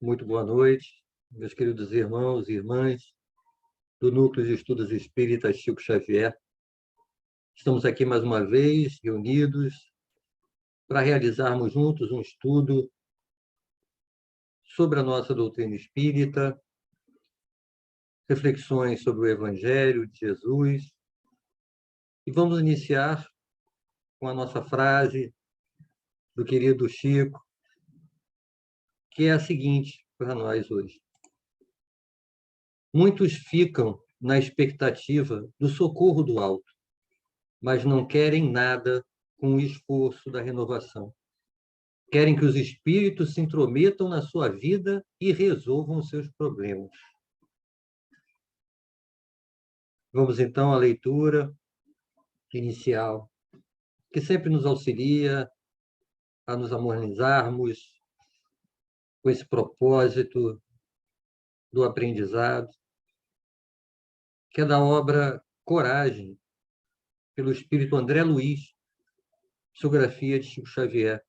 Muito boa noite, meus queridos irmãos e irmãs do Núcleo de Estudos Espíritas Chico Xavier. Estamos aqui mais uma vez, reunidos, para realizarmos juntos um estudo sobre a nossa doutrina espírita, reflexões sobre o Evangelho de Jesus. E vamos iniciar com a nossa frase do querido Chico, que é a seguinte para nós hoje. Muitos ficam na expectativa do socorro do alto, mas não querem nada com o esforço da renovação. Querem que os espíritos se intrometam na sua vida e resolvam seus problemas. Vamos então à leitura inicial, que sempre nos auxilia a nos harmonizarmos com esse propósito do aprendizado, que é da obra Coragem, pelo espírito André Luiz, psicografia de Chico Xavier,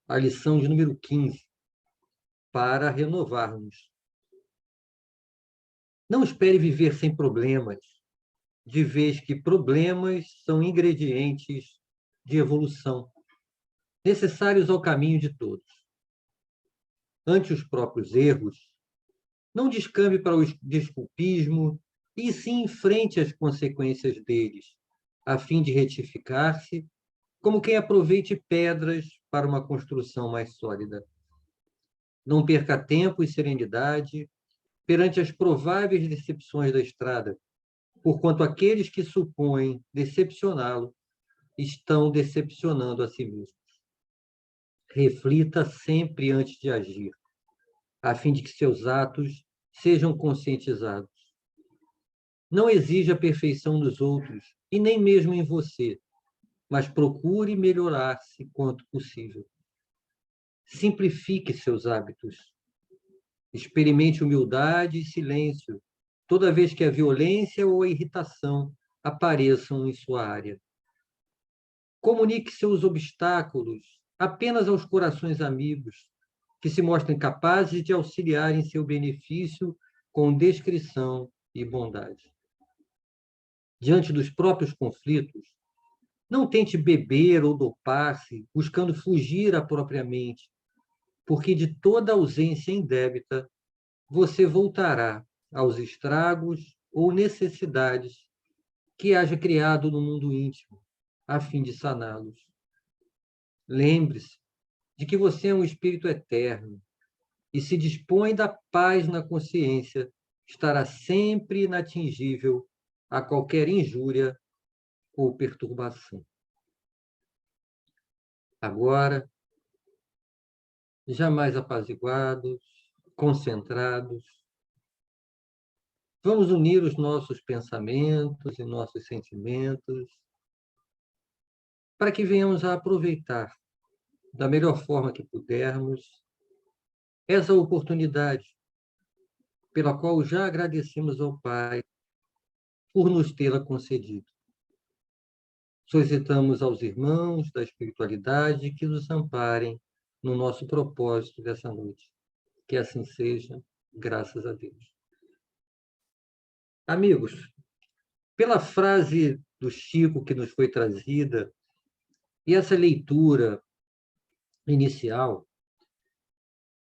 a lição de número 15, para renovarmos. Não espere viver sem problemas, de vez que problemas são ingredientes de evolução, necessários ao caminho de todos. Ante os próprios erros, não descambe para o desculpismo, e sim enfrente as consequências deles, a fim de retificar-se, como quem aproveite pedras para uma construção mais sólida. Não perca tempo e serenidade perante as prováveis decepções da estrada, porquanto aqueles que supõem decepcioná-lo estão decepcionando a si mesmos. Reflita sempre antes de agir, a fim de que seus atos sejam conscientizados. Não exija a perfeição dos outros, e nem mesmo em você, mas procure melhorar-se quanto possível. Simplifique seus hábitos. Experimente humildade e silêncio, toda vez que a violência ou a irritação apareçam em sua área. Comunique seus obstáculos apenas aos corações amigos, que se mostrem capazes de auxiliar em seu benefício com discrição e bondade. Diante dos próprios conflitos, não tente beber ou dopar-se, buscando fugir à própria mente, porque de toda ausência indébita, você voltará aos estragos ou necessidades que haja criado no mundo íntimo, a fim de saná-los. Lembre-se de que você é um espírito eterno e se dispõe da paz na consciência, estará sempre inatingível a qualquer injúria ou perturbação. Agora, jamais apaziguados, concentrados, vamos unir os nossos pensamentos e nossos sentimentos para que venhamos a aproveitar da melhor forma que pudermos essa oportunidade pela qual já agradecemos ao Pai por nos tê-la concedido. Solicitamos aos irmãos da espiritualidade que nos amparem no nosso propósito dessa noite. Que assim seja, graças a Deus. Amigos, pela frase do Chico que nos foi trazida, e essa leitura inicial,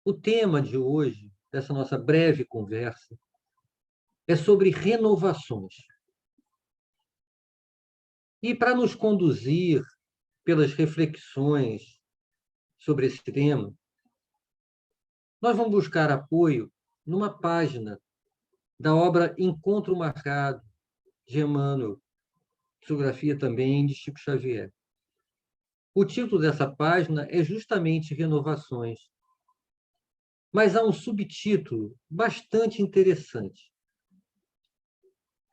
o tema de hoje, dessa nossa breve conversa, é sobre renovações. E para nos conduzir pelas reflexões sobre esse tema, nós vamos buscar apoio numa página da obra Encontro Marcado, de Emmanuel, psicografia também de Chico Xavier. O título dessa página é justamente Renovações, mas há um subtítulo bastante interessante: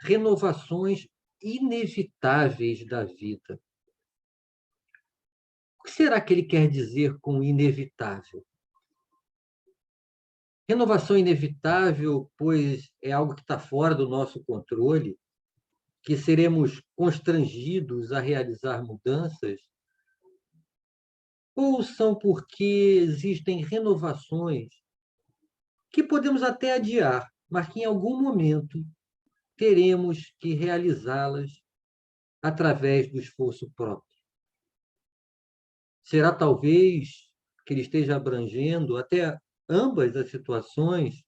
Renovações inevitáveis da vida. O que será que ele quer dizer com inevitável? Renovação inevitável, pois é algo que está fora do nosso controle, que seremos constrangidos a realizar mudanças, ou são porque existem renovações que podemos até adiar, mas que em algum momento teremos que realizá-las através do esforço próprio. Será talvez que ele esteja abrangendo até ambas as situações,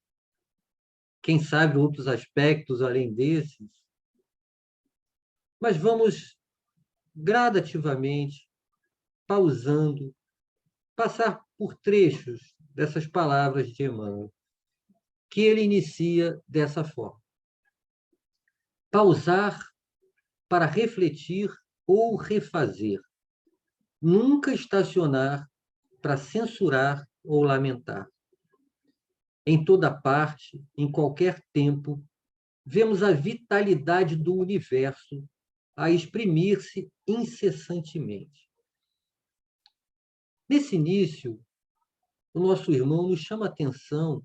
quem sabe outros aspectos além desses, mas vamos gradativamente, pausando, passar por trechos dessas palavras de Emmanuel, que ele inicia dessa forma: pausar para refletir ou refazer, nunca estacionar para censurar ou lamentar. Em toda parte, em qualquer tempo, vemos a vitalidade do universo a exprimir-se incessantemente. Nesse início, o nosso irmão nos chama a atenção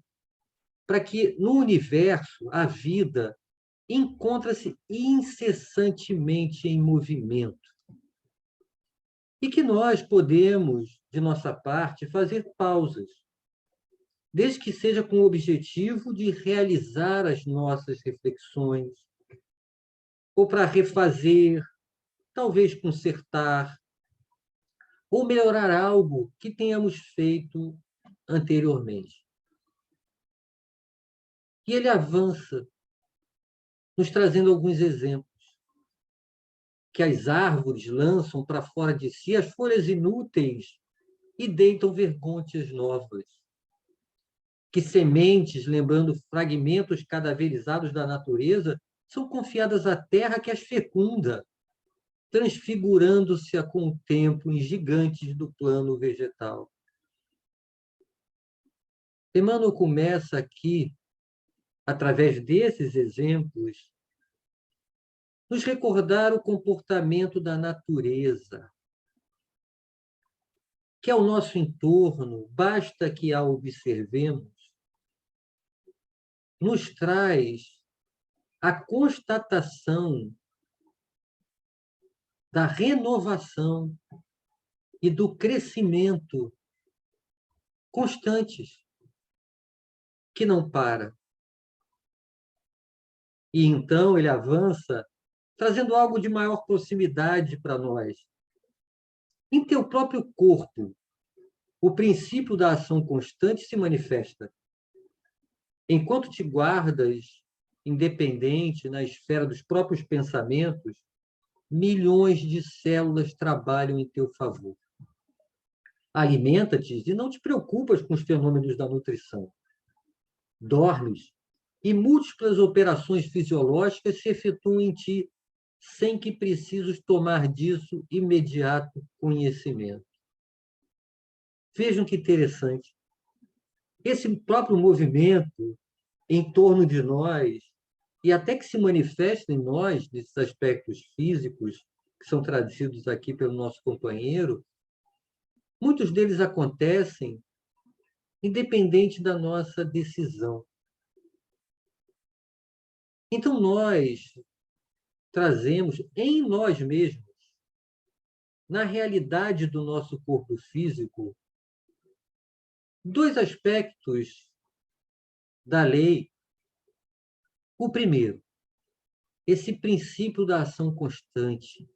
para que no universo a vida encontra-se incessantemente em movimento e que nós podemos, de nossa parte, fazer pausas, desde que seja com o objetivo de realizar as nossas reflexões, ou para refazer, talvez consertar, ou melhorar algo que tenhamos feito anteriormente. E ele avança, nos trazendo alguns exemplos. Que as árvores lançam para fora de si as folhas inúteis e deitam vergônteas novas. Que sementes, lembrando fragmentos cadaverizados da natureza, são confiadas à terra que as fecunda, transfigurando-se com o tempo em gigantes do plano vegetal. Emmanuel começa aqui, através desses exemplos, nos recordar o comportamento da natureza, que ao nosso entorno, basta que a observemos, nos traz a constatação da renovação e do crescimento constantes, que não para. E então ele avança, trazendo algo de maior proximidade para nós. Em teu próprio corpo, o princípio da ação constante se manifesta. Enquanto te guardas independente na esfera dos próprios pensamentos, milhões de células trabalham em teu favor. Alimenta-te e não te preocupas com os fenômenos da nutrição. Dormes e múltiplas operações fisiológicas se efetuam em ti, sem que precises tomar disso imediato conhecimento. Vejam que interessante. Esse próprio movimento em torno de nós, e até que se manifesta em nós, desses aspectos físicos, que são trazidos aqui pelo nosso companheiro, muitos deles acontecem independente da nossa decisão. Então, nós trazemos em nós mesmos, na realidade do nosso corpo físico, dois aspectos da lei. O primeiro, esse princípio da ação constante,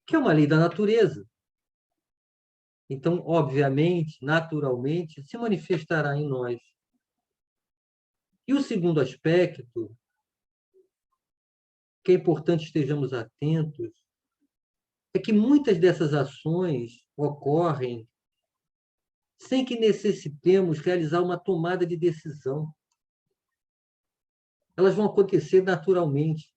que é uma lei da natureza. Então, obviamente, naturalmente, se manifestará em nós. E o segundo aspecto, que é importante estejamos atentos, é que muitas dessas ações ocorrem sem que necessitemos realizar uma tomada de decisão. Elas vão acontecer naturalmente.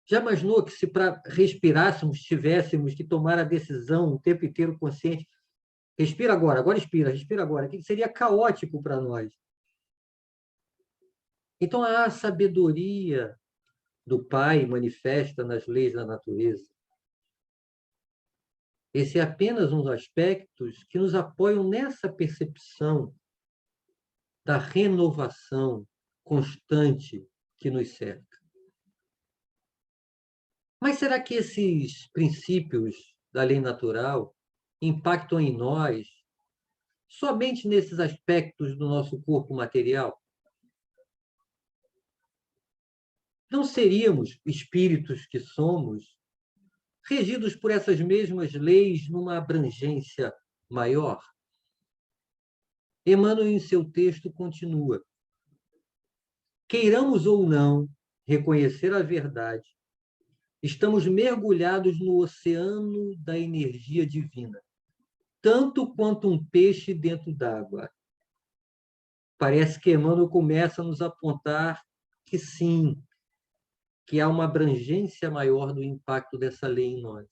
Já imaginou que se para respirássemos, tivéssemos que tomar a decisão o tempo inteiro consciente? Respira agora, agora expira, respira agora. Que seria caótico para nós. Então, a sabedoria do Pai manifesta nas leis da natureza. Esse é apenas um dos aspectos que nos apoiam nessa percepção da renovação constante que nos cerca. Mas será que esses princípios da lei natural impactam em nós somente nesses aspectos do nosso corpo material? Não seríamos, espíritos que somos, regidos por essas mesmas leis numa abrangência maior? Emmanuel, em seu texto, continua: queiramos ou não reconhecer a verdade, estamos mergulhados no oceano da energia divina, tanto quanto um peixe dentro d'água. Parece que Emmanuel começa a nos apontar que sim, que há uma abrangência maior do impacto dessa lei em nós.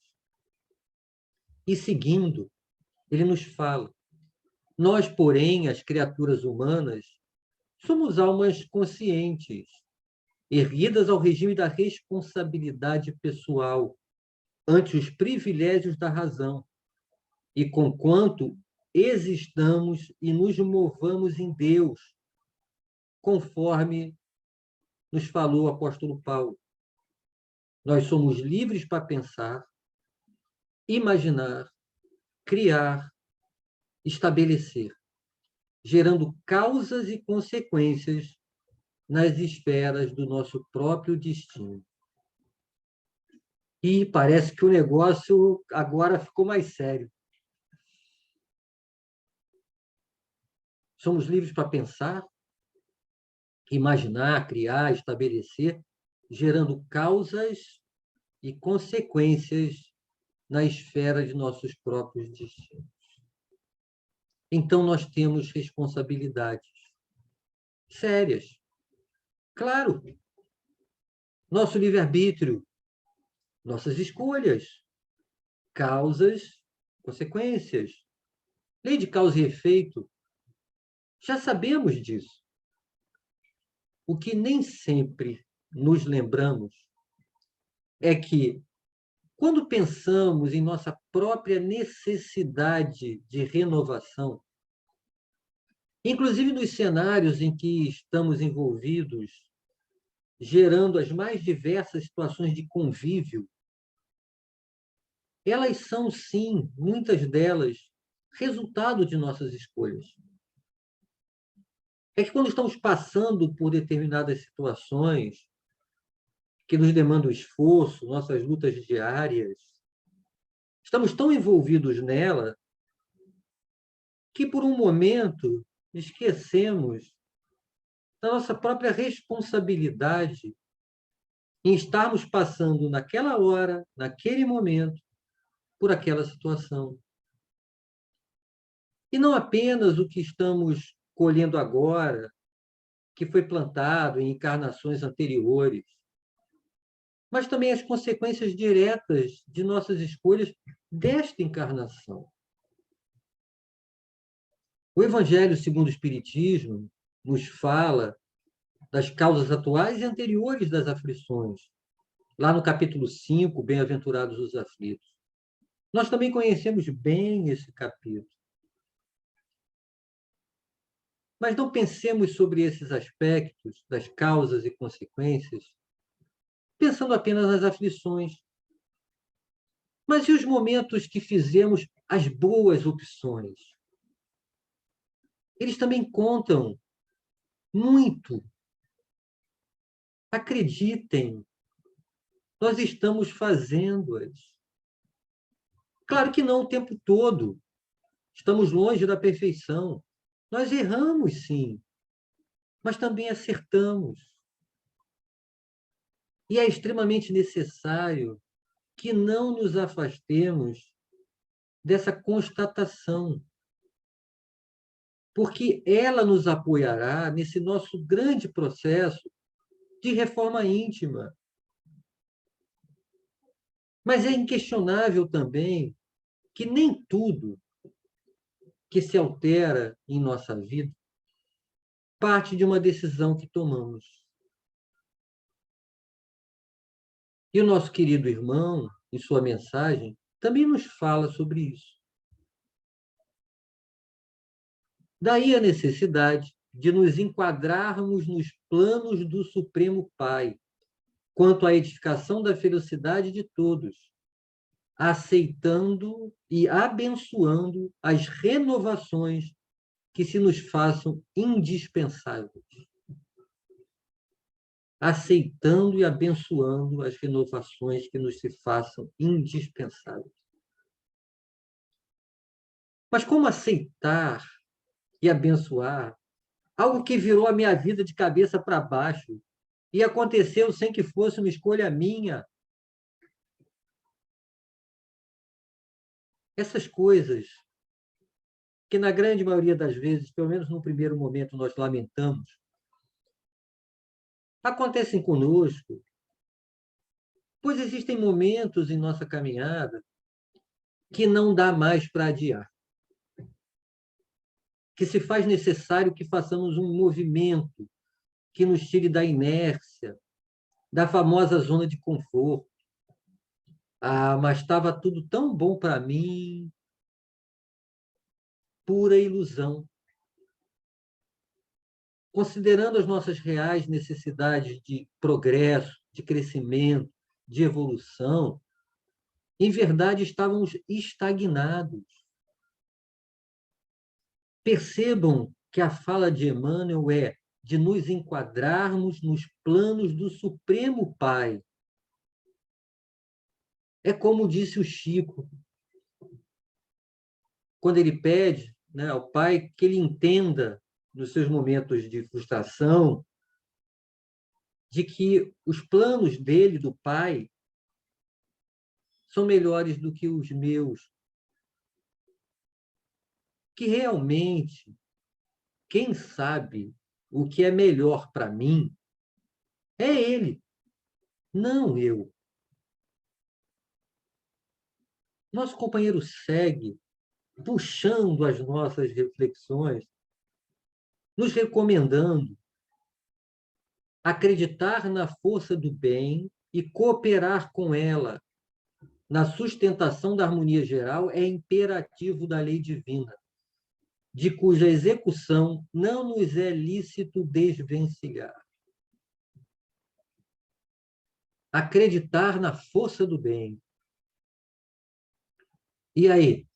E seguindo, ele nos fala: nós, porém, as criaturas humanas, somos almas conscientes, erguidas ao regime da responsabilidade pessoal, ante os privilégios da razão, e conquanto existamos e nos movamos em Deus, conforme nos falou o apóstolo Paulo. Nós somos livres para pensar, imaginar, criar, estabelecer, gerando causas e consequências nas esferas do nosso próprio destino. E parece que o negócio agora ficou mais sério. Somos livres para pensar, imaginar, criar, estabelecer, gerando causas e consequências na esfera de nossos próprios destinos. Então, nós temos responsabilidades sérias. Claro, nosso livre-arbítrio, nossas escolhas, causas, consequências, lei de causa e efeito. Já sabemos disso. O que nem sempre nos lembramos é que, quando pensamos em nossa própria necessidade de renovação, inclusive nos cenários em que estamos envolvidos, gerando as mais diversas situações de convívio, elas são, sim, muitas delas, resultado de nossas escolhas. É que quando estamos passando por determinadas situações que nos demandam esforço, nossas lutas diárias, estamos tão envolvidos nela que, por um momento, esquecemos da nossa própria responsabilidade em estarmos passando naquela hora, naquele momento, por aquela situação. E não apenas o que estamos colhendo agora, que foi plantado em encarnações anteriores, mas também as consequências diretas de nossas escolhas desta encarnação. O Evangelho segundo o Espiritismo nos fala das causas atuais e anteriores das aflições, lá no capítulo 5, Bem-aventurados os aflitos. Nós também conhecemos bem esse capítulo. Mas não pensemos sobre esses aspectos das causas e consequências pensando apenas nas aflições. Mas e os momentos que fizemos as boas opções? Eles também contam muito. Acreditem, nós estamos fazendo-as. Claro que não o tempo todo. Estamos longe da perfeição. Nós erramos, sim, mas também acertamos. E é extremamente necessário que não nos afastemos dessa constatação, porque ela nos apoiará nesse nosso grande processo de reforma íntima. Mas é inquestionável também que nem tudo que se altera em nossa vida parte de uma decisão que tomamos. E o nosso querido irmão, em sua mensagem, também nos fala sobre isso. Daí a necessidade de nos enquadrarmos nos planos do Supremo Pai, quanto à edificação da felicidade de todos, aceitando e abençoando as renovações que se nos façam indispensáveis, aceitando e abençoando as renovações que nos se façam indispensáveis. Mas como aceitar e abençoar algo que virou a minha vida de cabeça para baixo e aconteceu sem que fosse uma escolha minha? Essas coisas que, na grande maioria das vezes, pelo menos no primeiro momento, nós lamentamos, acontecem conosco, pois existem momentos em nossa caminhada que não dá mais para adiar, que se faz necessário que façamos um movimento que nos tire da inércia, da famosa zona de conforto. Ah, mas estava tudo tão bom para mim, pura ilusão. Considerando as nossas reais necessidades de progresso, de crescimento, de evolução, em verdade estávamos estagnados. Percebam que a fala de Emmanuel é de nos enquadrarmos nos planos do Supremo Pai. É como disse o Chico, quando ele pede, né, ao Pai que ele entenda, nos seus momentos de frustração, de que os planos dele, do Pai, são melhores do que os meus. Que realmente, quem sabe o que é melhor para mim é ele, não eu. Nosso companheiro segue puxando as nossas reflexões, nos recomendando acreditar na força do bem e cooperar com ela na sustentação da harmonia geral é imperativo da lei divina, de cuja execução não nos é lícito desvencilhar. Acreditar na força do bem. E aí?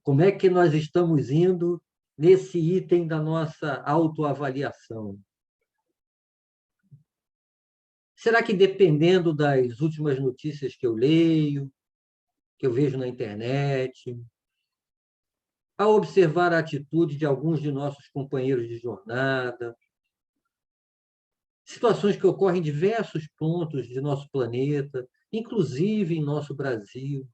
Como é que nós estamos indo nesse item da nossa autoavaliação? Será que, dependendo das últimas notícias que eu leio, que eu vejo na internet, ao observar a atitude de alguns de nossos companheiros de jornada, situações que ocorrem em diversos pontos de nosso planeta, inclusive em nosso Brasil,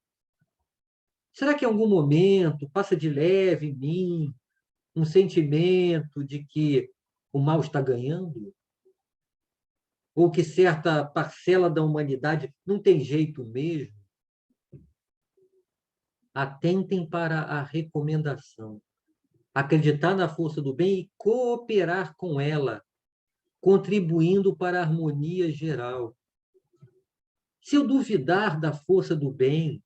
será que em algum momento passa de leve em mim um sentimento de que o mal está ganhando? Ou que certa parcela da humanidade não tem jeito mesmo? Atentem para a recomendação. Acreditar na força do bem e cooperar com ela, contribuindo para a harmonia geral. Se eu duvidar da força do bem,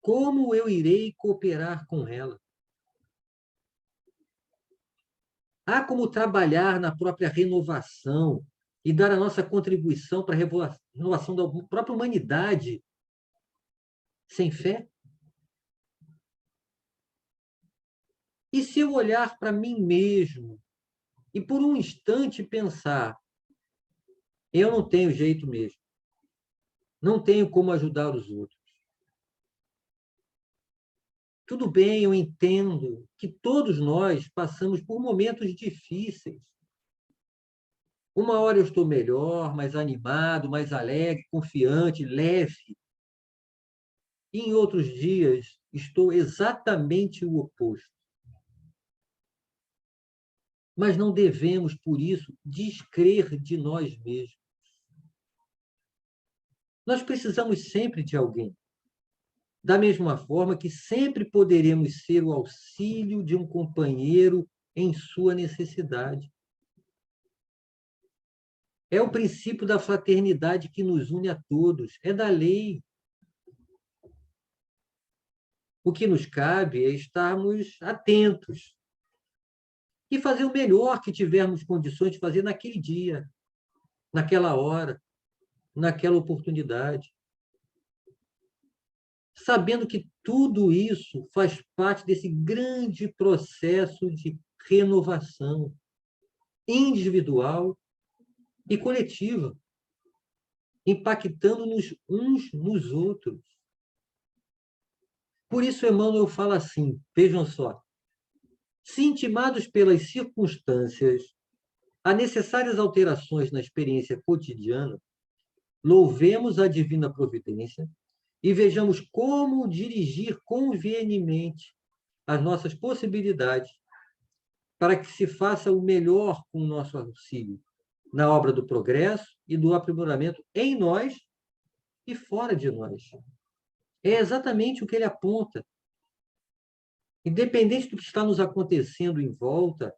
como eu irei cooperar com ela? Há como trabalhar na própria renovação e dar a nossa contribuição para a renovação da própria humanidade sem fé? E se eu olhar para mim mesmo e por um instante pensar, eu não tenho jeito mesmo, não tenho como ajudar os outros. Tudo bem, eu entendo que todos nós passamos por momentos difíceis. Uma hora eu estou melhor, mais animado, mais alegre, confiante, leve. E em outros dias estou exatamente o oposto. Mas não devemos, por isso, descrer de nós mesmos. Nós precisamos sempre de alguém. Da mesma forma que sempre poderemos ser o auxílio de um companheiro em sua necessidade. É o princípio da fraternidade que nos une a todos, é da lei. O que nos cabe é estarmos atentos e fazer o melhor que tivermos condições de fazer naquele dia, naquela hora, naquela oportunidade. Sabendo que tudo isso faz parte desse grande processo de renovação individual e coletiva, impactando-nos uns nos outros. Por isso, Emmanuel fala assim, vejam só, se intimados pelas circunstâncias a necessárias alterações na experiência cotidiana, louvemos a divina providência e vejamos como dirigir convenientemente as nossas possibilidades para que se faça o melhor com o nosso auxílio na obra do progresso e do aprimoramento em nós e fora de nós. É exatamente o que ele aponta. Independente do que está nos acontecendo em volta,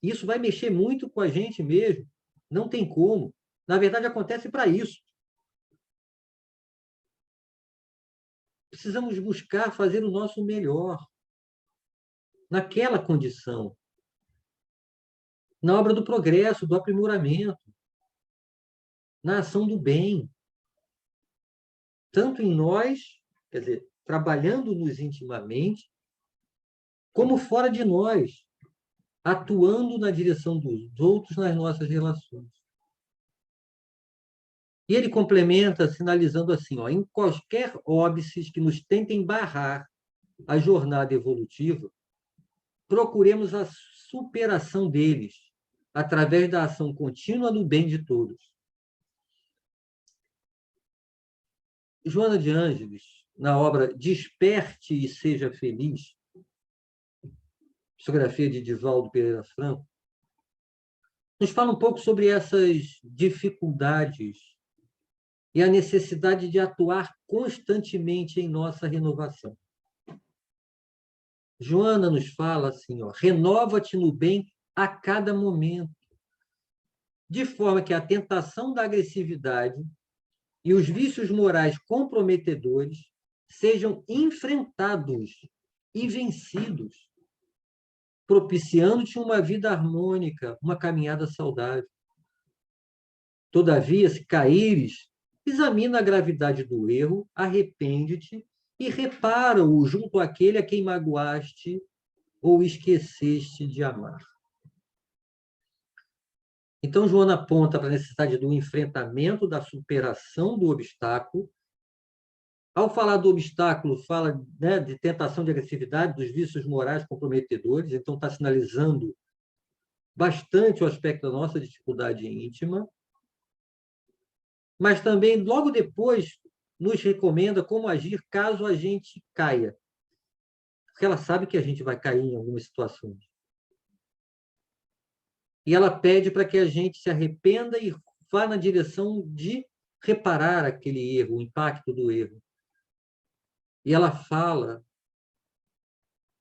isso vai mexer muito com a gente mesmo. Não tem como. Na verdade, acontece para isso. Precisamos buscar fazer o nosso melhor naquela condição, na obra do progresso, do aprimoramento, na ação do bem, tanto em nós, quer dizer, trabalhando-nos intimamente, como fora de nós, atuando na direção dos outros nas nossas relações. E ele complementa sinalizando assim, ó, em quaisquer óbices que nos tentem barrar a jornada evolutiva, procuremos a superação deles, através da ação contínua no bem de todos. Joana de Ângeles, na obra Desperte e Seja Feliz, psicografia de Divaldo Pereira Franco, nos fala um pouco sobre essas dificuldades e a necessidade de atuar constantemente em nossa renovação. Joana nos fala assim, ó, renova-te no bem a cada momento, de forma que a tentação da agressividade e os vícios morais comprometedores sejam enfrentados e vencidos, propiciando-te uma vida harmônica, uma caminhada saudável. Todavia, se caíres, examina a gravidade do erro, arrepende-te e repara-o junto àquele a quem magoaste ou esqueceste de amar. Então, Joana aponta para a necessidade do enfrentamento, da superação do obstáculo. Ao falar do obstáculo, fala, né, de tentação de agressividade, dos vícios morais comprometedores, então está sinalizando bastante o aspecto da nossa dificuldade íntima, mas também, logo depois, nos recomenda como agir caso a gente caia. Porque ela sabe que a gente vai cair em algumas situações. E ela pede para que a gente se arrependa e vá na direção de reparar aquele erro, o impacto do erro. E ela fala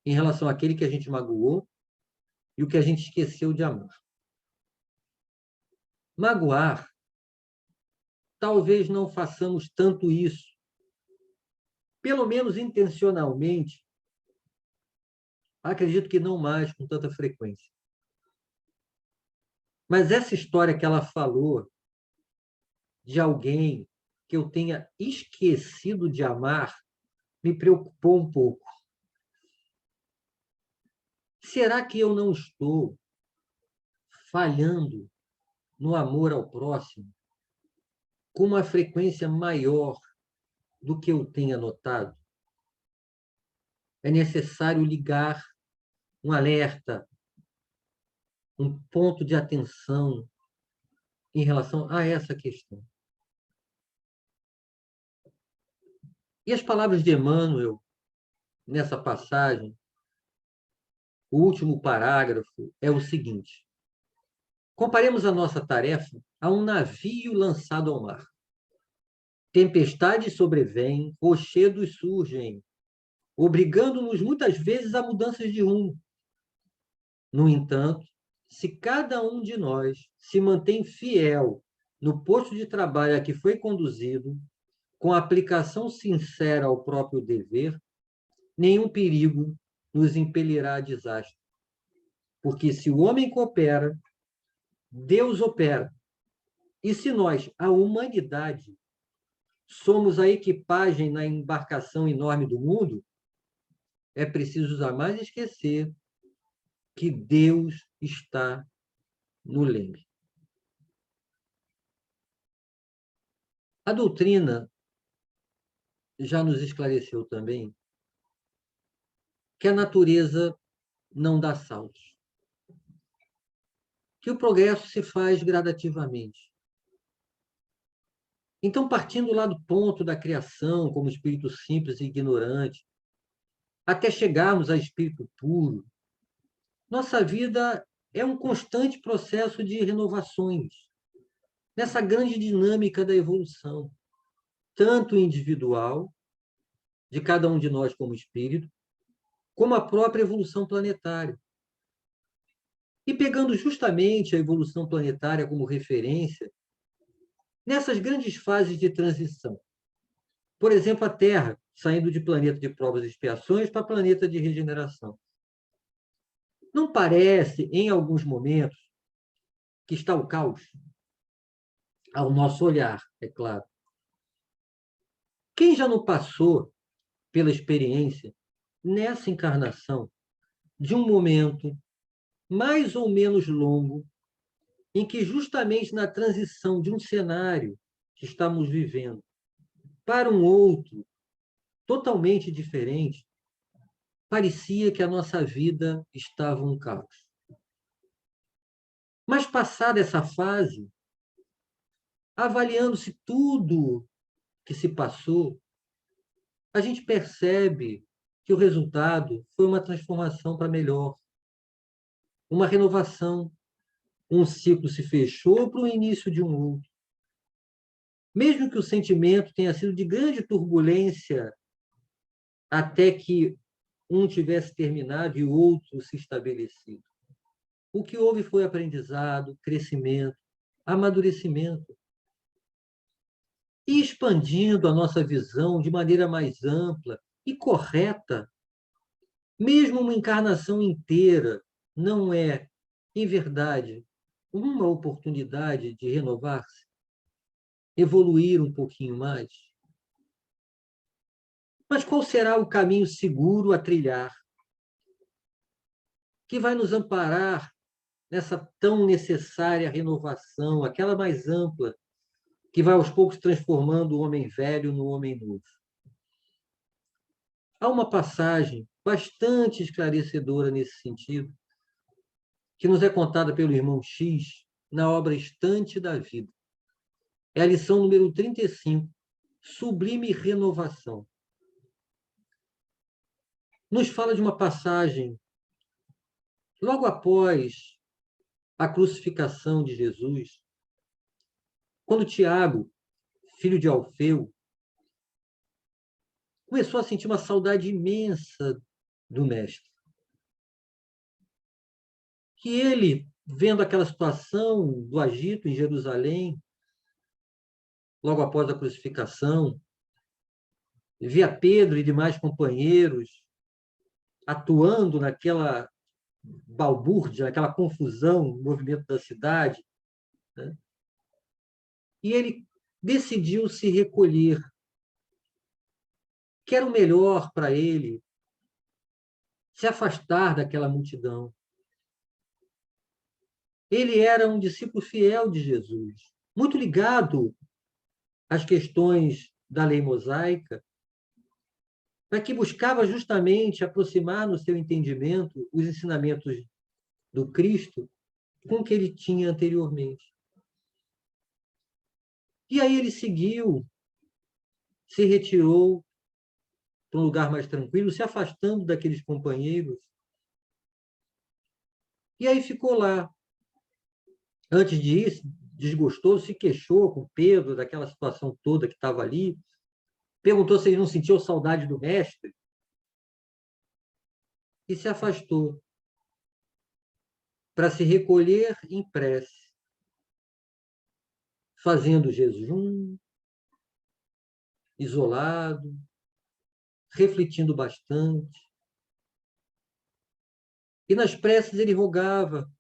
em relação àquele que a gente magoou e o que a gente esqueceu de amar. Magoar, talvez não façamos tanto isso, pelo menos intencionalmente, acredito que não mais com tanta frequência. Mas essa história que ela falou de alguém que eu tenha esquecido de amar me preocupou um pouco. Será que eu não estou falhando no amor ao próximo com uma frequência maior do que eu tenha notado? É necessário ligar um alerta, um ponto de atenção em relação a essa questão. E as palavras de Emmanuel, nessa passagem, o último parágrafo é o seguinte: comparemos a nossa tarefa a um navio lançado ao mar. Tempestades sobrevêm, rochedos surgem, obrigando-nos muitas vezes a mudanças de rumo. No entanto, se cada um de nós se mantém fiel no posto de trabalho a que foi conduzido, com a aplicação sincera ao próprio dever, nenhum perigo nos impelirá a desastre. Porque se o homem coopera, Deus opera. E se nós, a humanidade, somos a equipagem na embarcação enorme do mundo, é preciso jamais esquecer que Deus está no leme. A doutrina já nos esclareceu também que a natureza não dá saltos, que o progresso se faz gradativamente. Então, partindo lá do ponto da criação, como espírito simples e ignorante, até chegarmos a espírito puro, nossa vida é um constante processo de renovações, nessa grande dinâmica da evolução, tanto individual, de cada um de nós como espírito, como a própria evolução planetária. E pegando justamente a evolução planetária como referência, nessas grandes fases de transição. Por exemplo, a Terra, saindo de planeta de provas e expiações para planeta de regeneração. Não parece, em alguns momentos, que está o caos? Ao nosso olhar, é claro. Quem já não passou pela experiência, nessa encarnação, de um momento mais ou menos longo, em que justamente na transição de um cenário que estamos vivendo para um outro, totalmente diferente, parecia que a nossa vida estava um caos. Mas passada essa fase, avaliando-se tudo que se passou, a gente percebe que o resultado foi uma transformação para melhor, uma renovação. Um ciclo se fechou para o início de um outro. Mesmo que o sentimento tenha sido de grande turbulência até que um tivesse terminado e o outro se estabelecido. O que houve foi aprendizado, crescimento, amadurecimento. E expandindo a nossa visão de maneira mais ampla e correta, mesmo uma encarnação inteira não é, em verdade, uma oportunidade de renovar-se, evoluir um pouquinho mais. Mas qual será o caminho seguro a trilhar, que vai nos amparar nessa tão necessária renovação, aquela mais ampla, que vai aos poucos transformando o homem velho no homem novo? Há uma passagem bastante esclarecedora nesse sentido, que nos é contada pelo irmão X na obra Estante da Vida. É a lição número 35, Sublime Renovação. Nos fala de uma passagem logo após a crucificação de Jesus, quando Tiago, filho de Alfeu, começou a sentir uma saudade imensa do Mestre. Que ele, vendo aquela situação do agito em Jerusalém, logo após a crucificação, via Pedro e demais companheiros atuando naquela balbúrdia, naquela confusão no movimento da cidade, né? E ele decidiu se recolher, que era o melhor para ele, se afastar daquela multidão. Ele era um discípulo fiel de Jesus, muito ligado às questões da lei mosaica, mas que buscava justamente aproximar no seu entendimento os ensinamentos do Cristo com o que ele tinha anteriormente. E aí ele seguiu, se retirou para um lugar mais tranquilo, se afastando daqueles companheiros. E aí ficou lá. Antes de ir, desgostoso, se queixou com Pedro daquela situação toda que estava ali, perguntou se ele não sentiu saudade do mestre e se afastou para se recolher em prece, fazendo jejum, isolado, refletindo bastante. E nas preces ele rogava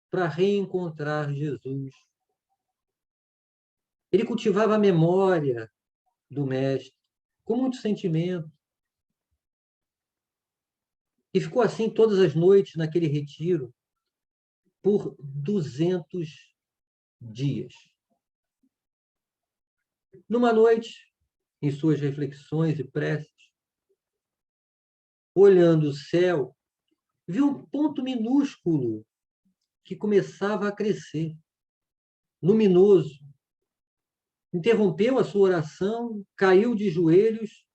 para reencontrar Jesus. Ele cultivava a memória do mestre com muito sentimento. E ficou assim todas as noites naquele retiro por 200 dias. Numa noite, em suas reflexões e preces, olhando o céu, viu um ponto minúsculo que começava a crescer, luminoso. Interrompeu a sua oração, caiu de joelhos,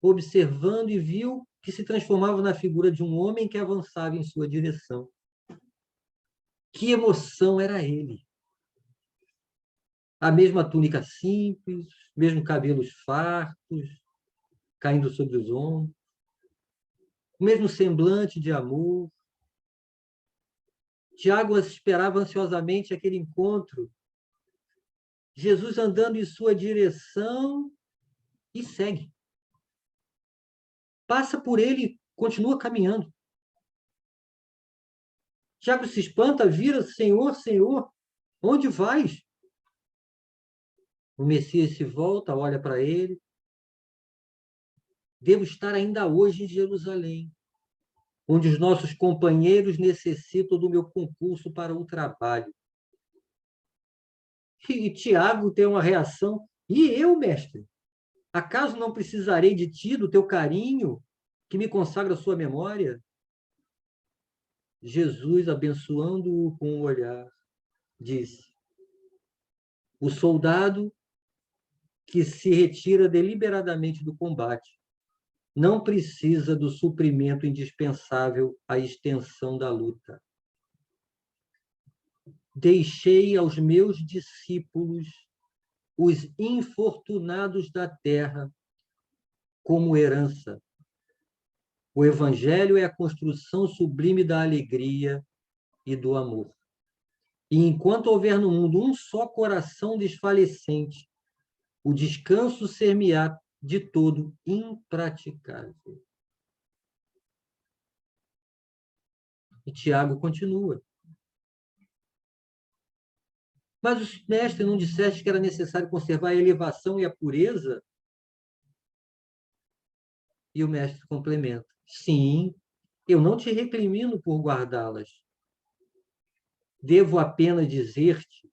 observando e viu que se transformava na figura de um homem que avançava em sua direção. Que emoção era ele! A mesma túnica simples, mesmo cabelos fartos, caindo sobre os ombros, o mesmo semblante de amor. Tiago esperava ansiosamente aquele encontro. Jesus andando em sua direção e segue. Passa por ele e continua caminhando. Tiago se espanta, vira, Senhor, Senhor, onde vais? O Messias se volta, olha para ele. Devo estar ainda hoje em Jerusalém, onde os nossos companheiros necessitam do meu concurso para o trabalho. E Tiago tem uma reação. E eu, mestre? Acaso não precisarei de ti, do teu carinho, que me consagra a sua memória? Jesus, abençoando-o com o olhar, disse: o soldado que se retira deliberadamente do combate não precisa do suprimento indispensável à extensão da luta. Deixei aos meus discípulos os infortunados da terra como herança. O Evangelho é a construção sublime da alegria e do amor. E enquanto houver no mundo um só coração desfalecente, o descanso ser-me-á de todo impraticável. E Tiago continua. Mas, mestre, não disseste que era necessário conservar a elevação e a pureza? E o mestre complementa. Sim, eu não te recrimino por guardá-las. Devo apenas dizer-te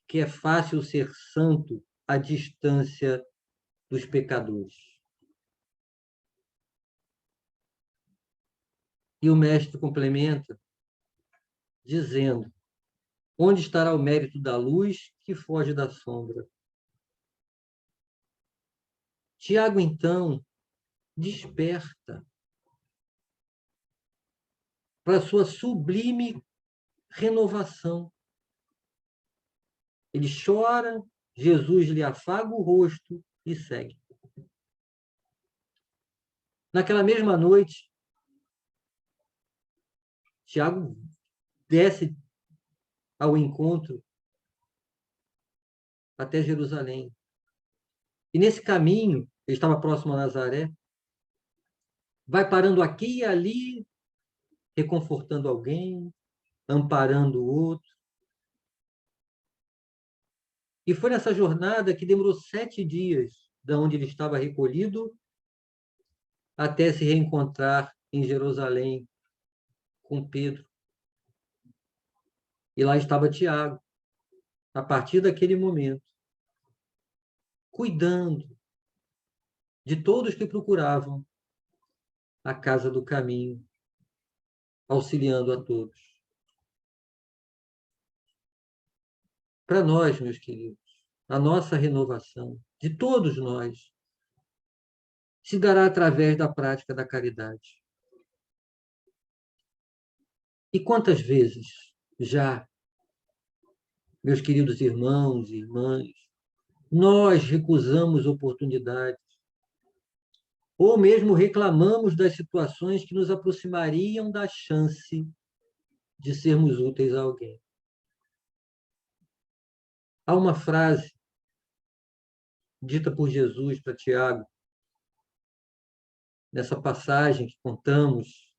que é fácil ser santo à distância dos pecadores. E o mestre complementa, dizendo: onde estará o mérito da luz que foge da sombra? Tiago, então, desperta para a sua sublime renovação. Ele chora, Jesus lhe afaga o rosto e segue. Naquela mesma noite, Tiago desce ao encontro até Jerusalém. E nesse caminho, ele estava próximo a Nazaré, vai parando aqui e ali, reconfortando alguém, amparando o outro. E foi nessa jornada que demorou 7 dias, da onde ele estava recolhido, até se reencontrar em Jerusalém com Pedro. E lá estava Tiago, a partir daquele momento, cuidando de todos que procuravam a casa do caminho, auxiliando a todos. Para nós, meus queridos, a nossa renovação, de todos nós, se dará através da prática da caridade. E quantas vezes já, meus queridos irmãos e irmãs, nós recusamos oportunidades, ou mesmo reclamamos das situações que nos aproximariam da chance de sermos úteis a alguém. Há uma frase dita por Jesus para Tiago, nessa passagem que contamos: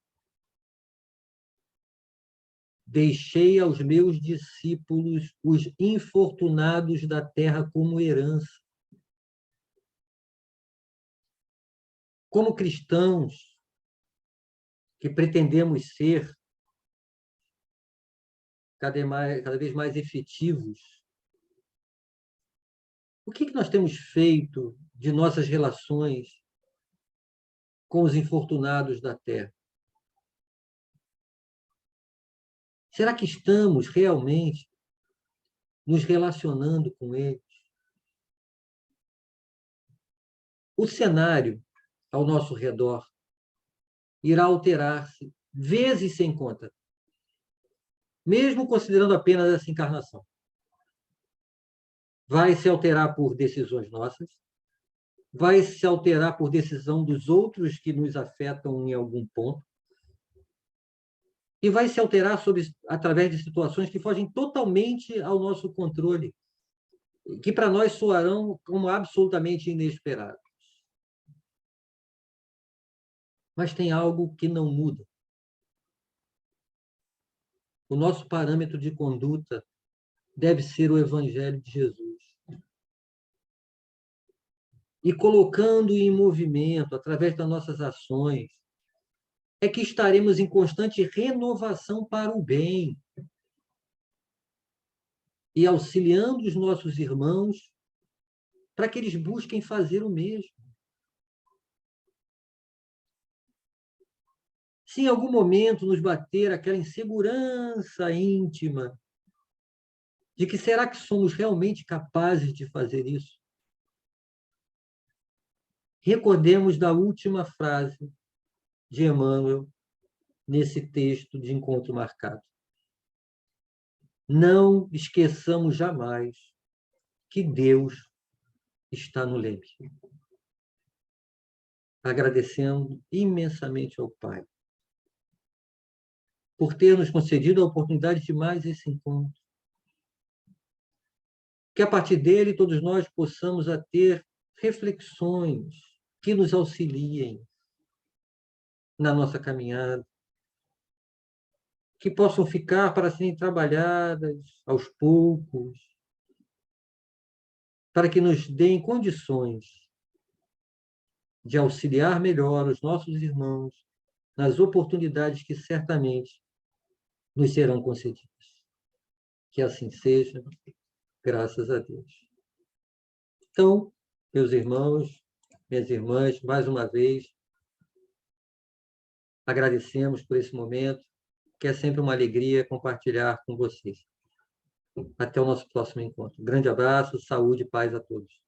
deixei aos meus discípulos os infortunados da terra como herança. Como cristãos, que pretendemos ser cada vez mais efetivos, o que nós temos feito de nossas relações com os infortunados da Terra? Será que estamos realmente nos relacionando com eles? O cenário ao nosso redor irá alterar-se vezes sem conta, mesmo considerando apenas essa encarnação. Vai se alterar por decisões nossas, vai se alterar por decisão dos outros que nos afetam em algum ponto, e vai se alterar através de situações que fogem totalmente ao nosso controle, que para nós soarão como absolutamente inesperados. Mas tem algo que não muda. O nosso parâmetro de conduta deve ser o Evangelho de Jesus. E colocando em movimento, através das nossas ações, é que estaremos em constante renovação para o bem e auxiliando os nossos irmãos para que eles busquem fazer o mesmo. Se em algum momento nos bater aquela insegurança íntima de que será que somos realmente capazes de fazer isso? Recordemos da última frase de Emmanuel nesse texto de Encontro Marcado. Não esqueçamos jamais que Deus está no leme. Agradecendo imensamente ao Pai por ter nos concedido a oportunidade de mais esse encontro. Que a partir dele todos nós possamos a ter reflexões que nos auxiliem na nossa caminhada, que possam ficar para serem trabalhadas aos poucos, para que nos deem condições de auxiliar melhor os nossos irmãos nas oportunidades que certamente nos serão concedidas. Que assim seja, graças a Deus. Então, meus irmãos, minhas irmãs, mais uma vez, agradecemos por esse momento, que é sempre uma alegria compartilhar com vocês. Até o nosso próximo encontro. Grande abraço, saúde e paz a todos.